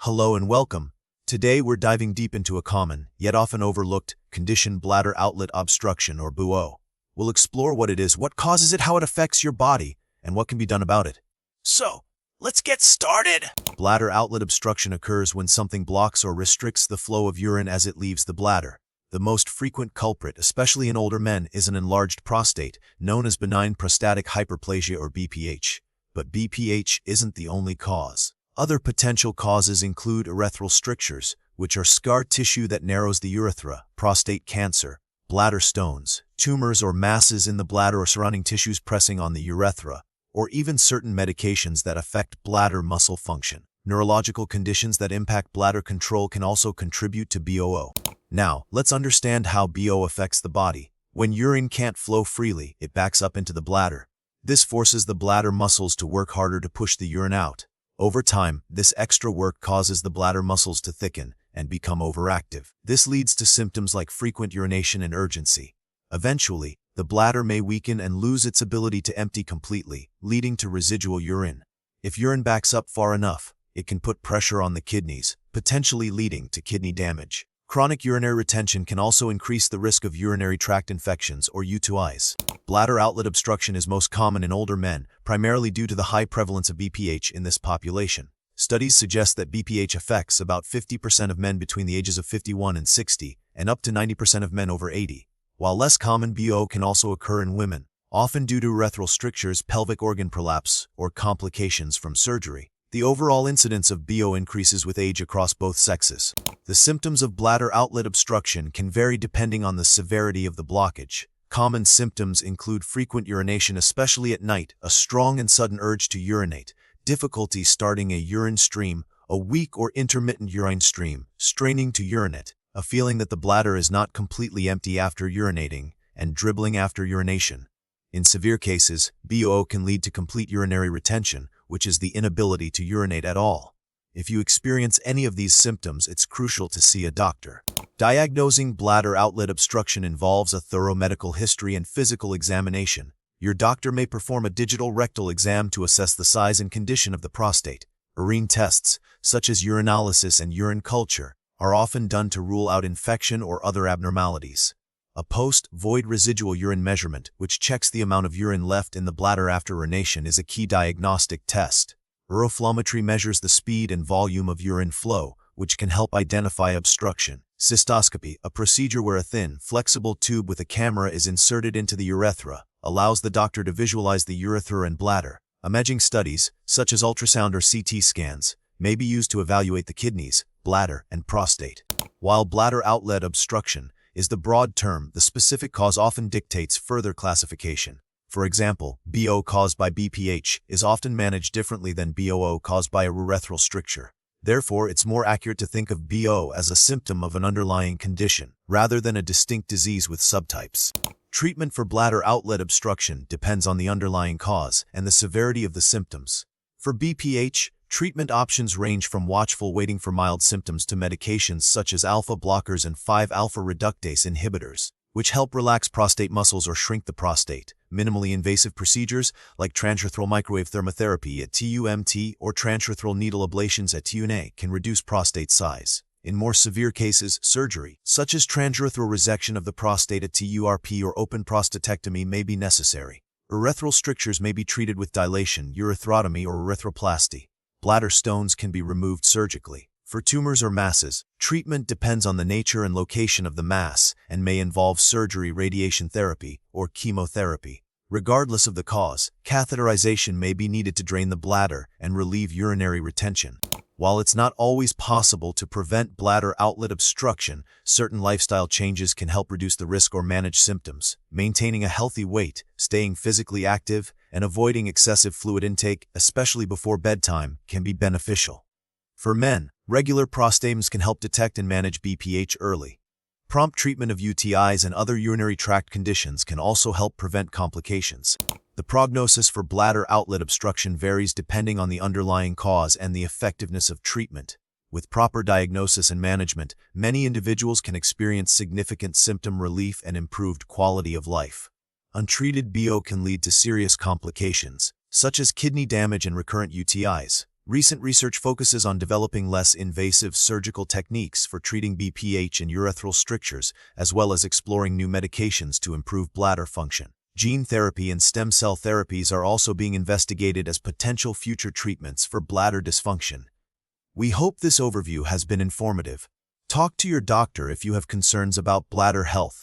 Hello and welcome. Today we're diving deep into a common, yet often overlooked, condition: bladder outlet obstruction or BOO. We'll explore what it is, what causes it, how it affects your body, and what can be done about it. So, let's get started! Bladder outlet obstruction occurs when something blocks or restricts the flow of urine as it leaves the bladder. The most frequent culprit, especially in older men, is an enlarged prostate, known as benign prostatic hyperplasia or BPH. But BPH isn't the only cause. Other potential causes include urethral strictures, which are scar tissue that narrows the urethra, prostate cancer, bladder stones, tumors or masses in the bladder or surrounding tissues pressing on the urethra, or even certain medications that affect bladder muscle function. Neurological conditions that impact bladder control can also contribute to BOO. Now, let's understand how BOO affects the body. When urine can't flow freely, it backs up into the bladder. This forces the bladder muscles to work harder to push the urine out. Over time, this extra work causes the bladder muscles to thicken and become overactive. This leads to symptoms like frequent urination and urgency. Eventually, the bladder may weaken and lose its ability to empty completely, leading to residual urine. If urine backs up far enough, it can put pressure on the kidneys, potentially leading to kidney damage. Chronic urinary retention can also increase the risk of urinary tract infections or UTIs. Bladder outlet obstruction is most common in older men, primarily due to the high prevalence of BPH in this population. Studies suggest that BPH affects about 50% of men between the ages of 51 and 60, and up to 90% of men over 80. While less common, BOO can also occur in women, often due to urethral strictures, pelvic organ prolapse, or complications from surgery. The overall incidence of BOO increases with age across both sexes. The symptoms of bladder outlet obstruction can vary depending on the severity of the blockage. Common symptoms include frequent urination, especially at night, a strong and sudden urge to urinate, difficulty starting a urine stream, a weak or intermittent urine stream, straining to urinate, a feeling that the bladder is not completely empty after urinating, and dribbling after urination. In severe cases, BOO can lead to complete urinary retention, which is the inability to urinate at all. If you experience any of these symptoms, it's crucial to see a doctor. Diagnosing bladder outlet obstruction involves a thorough medical history and physical examination. Your doctor may perform a digital rectal exam to assess the size and condition of the prostate. Urine tests, such as urinalysis and urine culture, are often done to rule out infection or other abnormalities. A post-void residual urine measurement, which checks the amount of urine left in the bladder after urination, is a key diagnostic test. Uroflowmetry measures the speed and volume of urine flow, which can help identify obstruction. Cystoscopy, a procedure where a thin, flexible tube with a camera is inserted into the urethra, allows the doctor to visualize the urethra and bladder. Imaging studies, such as ultrasound or CT scans, may be used to evaluate the kidneys, bladder, and prostate. While bladder outlet obstruction is the broad term, the specific cause often dictates further classification. For example, BOO caused by BPH is often managed differently than BOO caused by a urethral stricture. Therefore, it's more accurate to think of BOO as a symptom of an underlying condition, rather than a distinct disease with subtypes. Treatment for bladder outlet obstruction depends on the underlying cause and the severity of the symptoms. For BPH, treatment options range from watchful waiting for mild symptoms to medications such as alpha blockers and 5-alpha reductase inhibitors, which help relax prostate muscles or shrink the prostate. Minimally invasive procedures like transurethral microwave thermotherapy at TUMT or transurethral needle ablations at TUNA can reduce prostate size. In more severe cases, surgery, such as transurethral resection of the prostate at TURP or open prostatectomy, may be necessary. Urethral strictures may be treated with dilation, urethrotomy, or urethroplasty. Bladder stones can be removed surgically. For tumors or masses, treatment depends on the nature and location of the mass and may involve surgery, radiation therapy, or chemotherapy. Regardless of the cause, catheterization may be needed to drain the bladder and relieve urinary retention. While it's not always possible to prevent bladder outlet obstruction, certain lifestyle changes can help reduce the risk or manage symptoms. Maintaining a healthy weight, staying physically active, and avoiding excessive fluid intake, especially before bedtime, can be beneficial. For men, regular prostates can help detect and manage BPH early. Prompt treatment of UTIs and other urinary tract conditions can also help prevent complications. The prognosis for bladder outlet obstruction varies depending on the underlying cause and the effectiveness of treatment. With proper diagnosis and management, many individuals can experience significant symptom relief and improved quality of life. Untreated BOO can lead to serious complications, such as kidney damage and recurrent UTIs. Recent research focuses on developing less invasive surgical techniques for treating BPH and urethral strictures, as well as exploring new medications to improve bladder function. Gene therapy and stem cell therapies are also being investigated as potential future treatments for bladder dysfunction. We hope this overview has been informative. Talk to your doctor if you have concerns about bladder health.